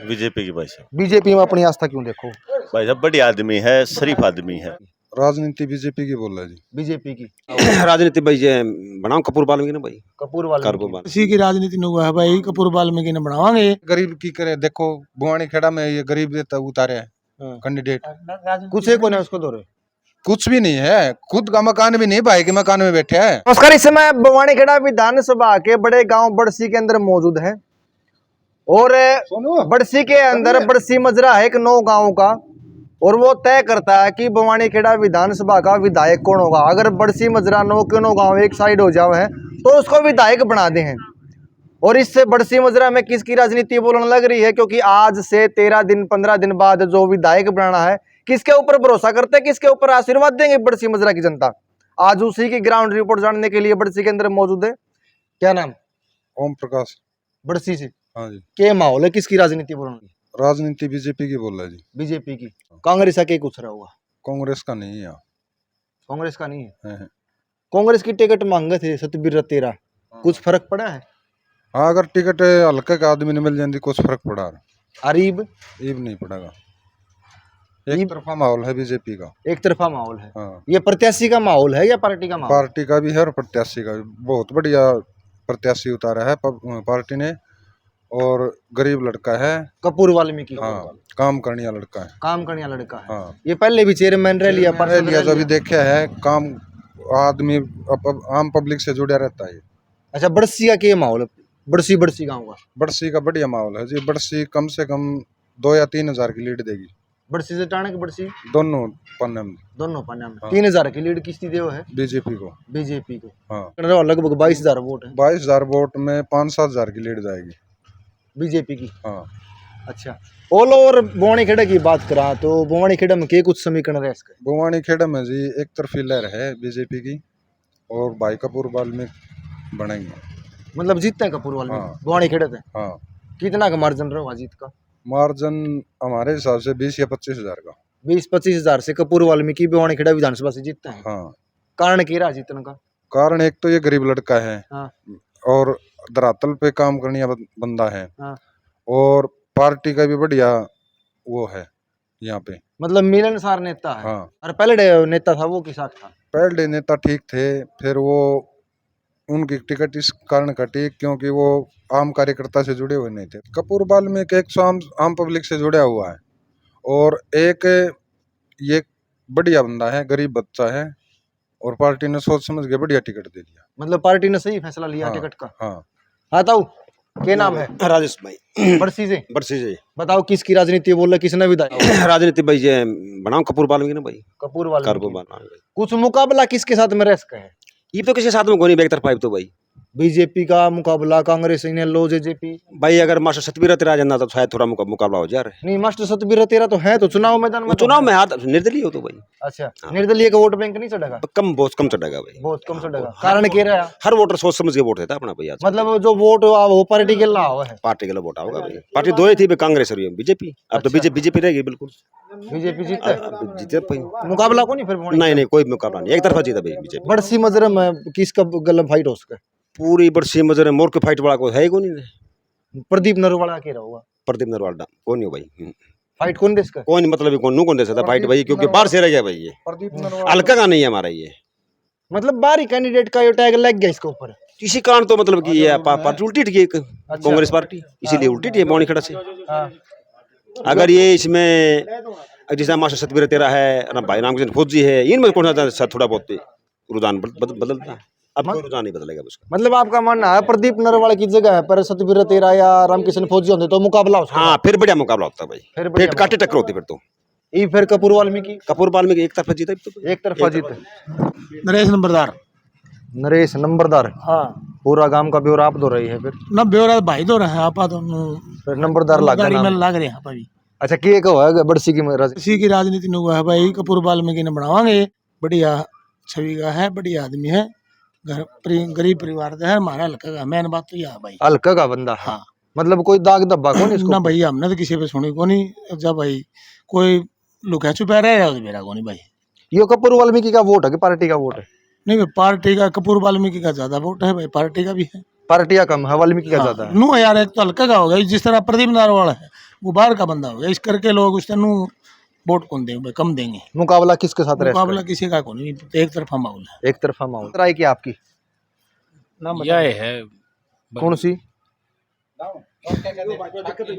BJP की भाई साहब। बीजेपी में अपनी आस्था क्यों देखो? भाई साहब बढ़िया आदमी है, शरीफ आदमी है। राजनीति बीजेपी की बोल रहा है जी। बीजेपी की राजनीति भाई जे बनाओ कपूर वाल्मीकि ना भाई कपूर वाले इसी की राजनीति में हुआ है भाई। कपूर वाल्मीकि ने बनावांगे। गरीब की करे देखो, बुआनी खेड़ा में ये गरीब देता उतारे है कैंडिडेट। कुछ है कौन है उसको दो कुछ भी नहीं है, खुद का मकान भी नहीं, भाई के मकान में बैठे है। नमस्कार, इस समय बवानीखेड़ा विधानसभा के बड़े गांव बड़सी के अंदर मौजूद है और बड़सी के अंदर बड़सी मजरा है एक 9 गांव का, और वो तय करता है कि बवानीखेड़ा विधानसभा का विधायक कौन होगा। अगर बड़सी मजरा 9 के 9 गांव एक साइड हो जाओ है तो उसको विधायक बना दे हैं। और इससे बड़सी मजरा में किसकी राजनीति बोलने लग रही है, क्योंकि आज से 13 दिन 15 दिन बाद जो विधायक बनाना है, किसके ऊपर भरोसा करते हैं, किसके ऊपर आशीर्वाद देंगे बड़सी मजरा की जनता। आज उसी की ग्राउंड रिपोर्ट जानने के लिए बड़सी के अंदर मौजूद है। क्या नाम? ओम प्रकाश। बड़सी से हाँ जी। क्या माहौल है, किसकी राजनीति बोल रही? राजनीति बीजेपी की बोल रहा है जी। बीजेपी की। कांग्रेस का कुछ रहा हुआ? कांग्रेस का नहीं है। कांग्रेस का नहीं है। है। कांग्रेस की टिकट मांगे थे सतबीर तेरा, कुछ फर्क पड़ा है? हाँ, अगर टिकट हल्के का आदमी ने मिल जाती कुछ फर्क पड़ा। अरीब ईब नहीं पड़ेगा। एक तरफा माहौल है बीजेपी का। एक तरफा माहौल है। हाँ। ये प्रत्याशी का माहौल है या पार्टी का माहौल? पार्टी का भी है और प्रत्याशी का भी। बहुत बढ़िया प्रत्याशी उतारा है पार्टी ने, और गरीब लड़का है। कपूर वाल्मीकि। हाँ, काम करने वाला लड़का है। काम करने वाला लड़का है। हाँ। ये पहले भी चेयरमैन रह लिया, पार्षद लिया रह जो अभी लिया। देखा है, काम आदमी आम पब्लिक से जुड़ा रहता है। अच्छा, बड़सी का क्या माहौल है? बड़सी गाँव का। बड़सी का बढ़िया माहौल है जी। बड़सी कम से कम 2 या 3 हजार की लीड देगी। बड़सी से टाणक बड़सी दोनों पन्ने में। दोनों पाने में हाँ। 3000 की लीड किसकी देव है? बीजेपी को। बीजेपी को। हाँ, लगभग 22,000 वोट है। 22,000 वोट में 5-7 हजार की लीड जाएगी बीजेपी की। हाँ। अच्छा, ऑल ओवर बवानीखेड़ा की बात करा तो बवानीखेड़ा में के कुछ समीकरण रह इसके? बुआनी खेड़ा में जी एक तरफी लहर है बीजेपी की, और भाई कपूर वाल्मीकि बनेंगे। मतलब जीतते हैं कपूर वाले हाँ। बवानीखेड़ा से? हाँ, कितना का मार्जिन रहा जीत का? मार्जिन हमारे हिसाब से 20 या 25 हजार का। 20-25 हजार से कपूर वाल्मीकि बवानीखेड़ा विधानसभा से जीतते हैं। हाँ। कारण क्या रहा जीतने का? कारण एक तो ये गरीब लड़का है। हाँ। और धरातल पे काम करने वाला बंदा है। हाँ। और पार्टी का भी बढ़िया वो है यहाँ पे। मतलब मिलनसार नेता है। हाँ। और पहले नेता था वो किस साथ था? पहले नेता ठीक थे, फिर वो उनकी टिकट इस कारण कटी क्योंकि वो आम कार्यकर्ता से जुड़े हुए नहीं थे। कपूर वाल्मीकि एक आम पब्लिक से जुड़ा हुआ है, और एक ये बढ़िया बंदा है, गरीब बच्चा है, और पार्टी ने सोच समझ के बढ़िया टिकट दे दिया। मतलब पार्टी ने सही फैसला लिया। हाँ। टिकट का। हाँ। बताओ क्या नाम है? राजेश भाई। बड़सी से। बरसी से बताओ किसकी राजनीति बोल रहे, किसने विधायक? राजनीति भाई जे बनाओ कपूर वाल्मीकि ना भाई। कपूर कपूर वाले। वाल्मीकि कुछ मुकाबला किसके साथ में रह सके है? ये तो किसी साथ में कोई नहीं, एक तरफा तो भाई। बीजेपी का मुकाबला, कांग्रेस ने लो जेजेपी। भाई अगर मास्टर सतबीर तेरा जाना तो शायद थोड़ा मुकाबला हो जाए। नहीं, मास्टर सतबीर तेरा तो है तो चुनाव मैदान में। चुनाव में हाथ निर्दलीय हो तो भाई। अच्छा, निर्दलीय का वोट बैंक नहीं चढ़ेगा? कम, बहुत कम चढ़ेगा भाई। बहुत कम चढ़ेगा। कारण क्या रहा? हर वोटर सोच समझ के वोट देता अपना भाई। मतलब जो वोट वो पार्टी के लाभ है। पार्टी के लिए वोट होगा भाई। पार्टी दो ही थी, कांग्रेस और बीजेपी। अब तो बीजेपी रहेगी बिल्कुल। बीजेपी जीतता है। अब जीते भाई। मुकाबला को नहीं फिर? नहीं, कोई मुकाबला नहीं, एक तरफा जीता भाई बीजेपी। बड़सी मजरे में किसका गलत फाइट हो सके? पूरी बड़सी मजर मोर के फाइट वाला को है कौन नहीं? प्रदीप नरवाला के रहा? प्रदीप नरवाल कौन नहीं भाई। फाइट कौन देश का? कौन मतलब कौन दे सकता फाइट भाई, क्योंकि बाहर से रह गया भाई। ये हल्का का नहीं है हमारा ये। मतलब बाहरी कैंडिडेट का ये टैग लग गया इसके ऊपर। इसी कारण तो मतलब कि ये पार्टी उल्टी थी कांग्रेस पार्टी, इसीलिए उल्टी थी बवानीखेड़ा से। अगर ये इसमें जैसा मास्टर सतबीर तेरा है, भाई रामकृष्ण फौजी है, इनमें कौन सा थोड़ा बहुत रुझान बदलता है। अब कोई रुझान नहीं बदलेगा उसका। मतलब आपका मानना है प्रदीप नरवाल की जगह पर सतबीर तेरा या रामकिशन फौजी होते तो मुकाबला हो सकता? हाँ, फिर बढ़िया मुकाबला होता है भाई। फिर काटे टक्कर होती फिर तो। ये फिर कपूर वाल्मीकि एक तरफा जीता तो। एक तरफा जीते। नरेश नंबरदार। नरेश नंबरदार। हाँ। पूरा गांव का ब्यौरा आप दो रही है फिर? ना ब्यौरा भाई दो रहे आप फिर नंबरदार लाग रहे हैं भाई। अच्छा, किए को है बड़सी की इसी की राजनीति में हुआ है भाई। कपूर वाल्मीकि ने बनावांगे। बढ़िया छवि का है, बढ़िया आदमी है, गरीब परिवार का है, हमारा हल्का का मेन बात तो यह है भाई। हल्का का बंदा। हाँ। मतलब कोई दाग धब्बा को नहीं इसको? ना भाई, हमने तो किसी पे सुनी को नहीं। जब भाई कोई लुका छुपा रहे मेरा को नहीं भाई। ये कपूर वाल्मीकि का वोट है कि पार्टी का वोट है? नहीं भाई, पार्टी का कपूर वाल्मीकि का ज्यादा वोट है भाई, पार्टी का भी है। पार्टियां कम है, वाल्मीकि का ज्यादा है। नो यार, एक तो हल्का का होगा जिस तरह प्रदीप नारवाल है, वो बाहर का बंदा हो गया, इस करके लोग उस तेनू वोट कौन देंगे, कम देंगे। मुकाबला किसके साथ रहेगा? मुकाबला किसी का को नहीं, एक तरफा माहौल है। एक तरफा माहौल। राय की आपकी यह है कौन सी?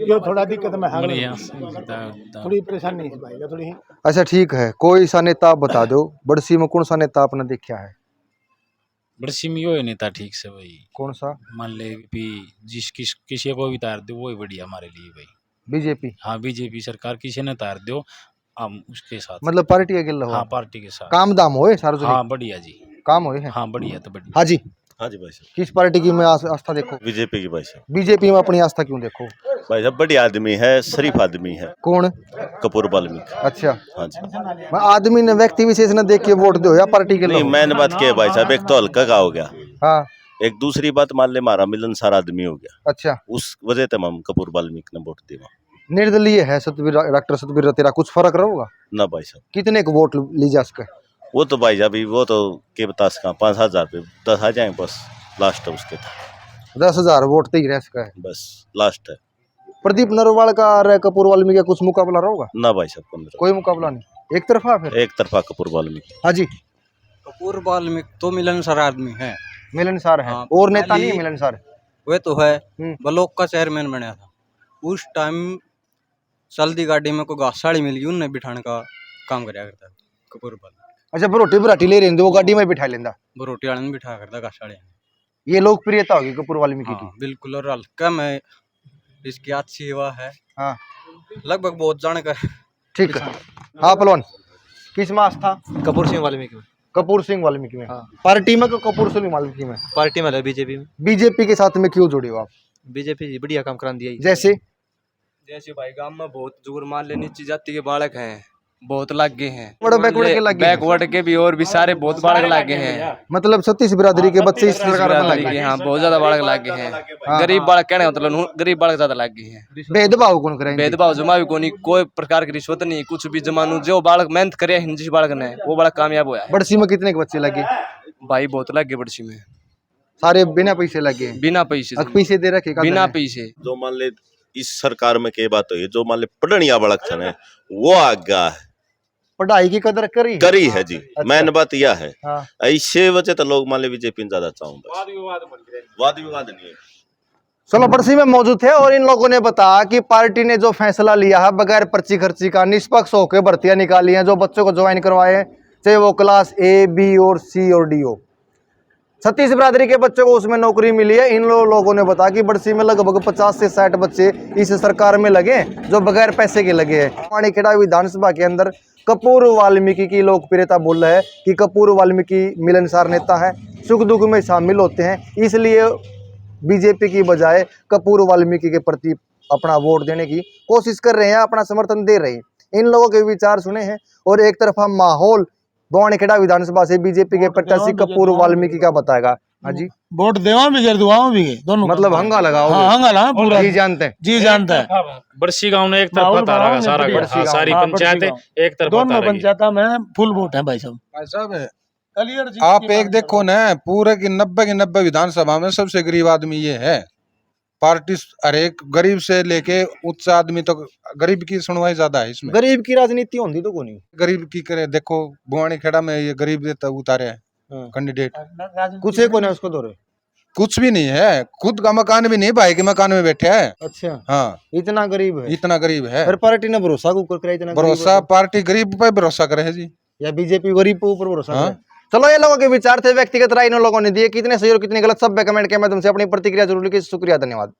यो थोड़ा दिक्कत में हाल बढ़िया थोड़ी परेशानी है भाई, थोड़ी अच्छा ठीक है, कोई सा नेता आप बता दो, बड़सी में कौन सा नेता आपने देखा है? बड़सी में यो है नेता ठीक से भाई, कौन सा? मान ले भी किसी को भी तार दो वो ही बढ़िया हमारे लिए भाई। बीजेपी? हाँ बीजेपी सरकार किसी ने तार दो हम उसके साथ, मतलब पार्टी के गिल्ला हो? हाँ पार्टी के साथ। काम दाम होए सार्वजनिक? हाँ बढ़िया जी, काम होए हैं? हाँ बढ़िया तो बढ़िया। हाँ जी, हाँ जी भाई साहब, किस पार्टी की में आस्था देखो? बीजेपी की भाई साहब। बीजेपी में अपनी आस्था क्यों देखो? भाई साहब बढ़िया आदमी है, शरीफ आदमी है। कौन? कपूर वाल्मीकि। अच्छा, हाँ जी। मैं आदमी ने व्यक्ति विशेष ने देख के वोट दो या पार्टी के नहीं, लोग? मैंने बात किया भाई साहब, एक तो हल्का का हो गया, हाँ एक दूसरी बात मान ले हमारा मिलनसार आदमी हो गया, अच्छा, उस वजह से हम कपूर वाल्मीकि ने वोट दिया। निर्दलीय है सतबीर, डॉक्टर सतबीर, तेरा कुछ फर्क रहेगा? ना भाई साहब, कितने को वोट लीजिए उसके? वो तो भाई साहब वो तो के बता सका 5,000 पे 10 आ जाए बस, लास्ट है उसके तो 10,000 वोट तो ही रह सका है। बस लास्ट है। प्रदीप नरवाल का और कपूर वाल्मीकि का कुछ मुकाबला रहेगा? ना भाई साहब 15 कोई मुकाबला नहीं, एक तरफा फिर? एक तरफा कपूर वाल्मीकि। हाँ जी, कपूर वाल्मीकि तो मिलनसार आदमी है, मिलनसार है। हाँ, और नेता नहीं है पहली- मिलनसार? वे तो है। हम्म। ब्लॉक का चेयरमैन बना था उस टाइम, चलती गाड़ी में कोई घासाड़ी मिल गई उन्हें बिठाने का काम कराया करता कपूर वाल्मीकि। अच्छा, बरोटी बराटी ले रहे वो गाड़ी में बिठा लेंदा, वो रोटी वाले में बिठा करता घासाड़ी। ये लोकप्रियता होगी कपूर वाल्मीकि हाँ की। बिल्कुल, और हल्का में इसकी अच्छी सेवा है, हाँ लगभग बहुत जाने का। ठीक है। हाँ पलवान, किस में आस्था? कपूर सिंह वाल्मीकि में। कपूर सिंह वाल्मीकि में। हाँ। पार्टी में कपूर सिंह वाल्मीकि में? पार्टी में बीजेपी में। बीजेपी के साथ में क्यों जुड़े हो आप? बीजेपी बढ़िया काम करा दिया। जैसे जैसे भाई गांव में बहुत जुगुर मान ले नीची जाति के बालक हैं, बहुत लाग गए हैं, बड़े बैकवर्ड के लगे हैं। बैकवर्ड के भी और भी सारे बहुत बालक लाग गए हैं, मतलब 36 बिरादरी के बच्चे इस सरकार में बिरादरी लगे के, हैं। हाँ बहुत ज्यादा बालक लाग गए हैं। गरीब बालक कहने मतलब गरीब बालक ज्यादा लाग गए हैं। भेदभाव कौन करेंगे? भेदभाव जमा भी कोनी, कोई प्रकार की रिश्वत नहीं, कुछ भी जमानू जो बालक मेहनत करे जिस बालक ने वो बालक कामयाब हुआ है। बड़सी में कितने के बच्चे लगे? भाई बहुत लाग गए बड़सी में, सारे बिना पैसे लगे हैं? बिना पैसे से, पैसे दे रखे? बिना पैसे। जो मान ले इस सरकार में के बात हुई, जो मान ले पढ़निया बालक थे ना, वो आगा है, पढ़ाई की कदर करी करी है जी। मैंने बात यह है, हाँ। ऐसे वजह तो लोग मान ले बीजेपी ज्यादा चाहूंगा, वाद विवाद नहीं है। चलो, बड़सी में मौजूद थे और इन लोगों ने बताया कि पार्टी ने जो फैसला लिया है बगैर पर्ची खर्ची का, निष्पक्ष होकर भर्तियां निकाली हैं, जो बच्चों को ज्वाइन करवाए हैं, चाहे वो क्लास ए, बी और सी और डी हो। 36 बिरादरी के बच्चों को उसमें नौकरी मिली है। इन लोगों ने बताया कि बड़सी में लगभग 50 से 60 बच्चे इस सरकार में लगे जो बगैर पैसे के लगे हैं। माणिकखेड़ा विधानसभा के अंदर कपूर वाल्मीकि की लोकप्रियता बोल रहा है कि कपूर वाल्मीकि मिलनसार नेता है, सुख दुख में शामिल होते हैं, इसलिए बीजेपी की बजाय कपूर वाल्मीकि के प्रति अपना वोट देने की कोशिश कर रहे हैं, अपना समर्थन दे रहे हैं। इन लोगों के विचार सुने हैं और एक तरफा माहौल माणिकखेड़ा विधानसभा से बीजेपी के प्रत्याशी कपूर वाल्मीकि का बताएगा। हाँ जी, वोट देवा भी कर दुआओं भी गए दोनों। मतलब हंगा लगाओ? हाँ हंगा ला पूरा, जी जानते हैं, जी जानता है। बड़सी गांव ने एक तरफा माहौल तारा गाँव में सारा बढ़िया। हाँ, सारी हाँ, पंचायतें बड़सी एक तरफा दोनों तारा पंचायत में फुल वोट है भाई साहब। भाई साहब क्लियर जी। आप एक देखो ना, पूरे की 90 विधानसभा में सबसे गरीब आदमी ये है। पार्टी हर एक गरीब से लेके उच्च आदमी तो गरीब की सुनवाई ज्यादा है इसमें। गरीब की राजनीति होती तो कोनी। गरीब की करे देखो, बुआनीखेड़ा में ये गरीब देता उतारे है कैंडिडेट, कुछ है कोने उसको दौरे? कुछ भी नहीं है, खुद का मकान भी नहीं, भाई के मकान में बैठे है। अच्छा, हाँ, इतना गरीब है? इतना गरीब है। फिर पार्टी ने भरोसा को कर इतना गरीब भरोसा है? पार्टी गरीब पे भरोसा करे है जी, या बीजेपी गरीब के ऊपर भरोसा हाँ। करे? चलो, ये लोगों के विचार थे, व्यक्तिगत राय इन लोगों ने दिए, कितने सही और कितने गलत सब कमेंट के माध्यम से अपनी प्रतिक्रिया जरूर लिखिए। शुक्रिया, धन्यवाद।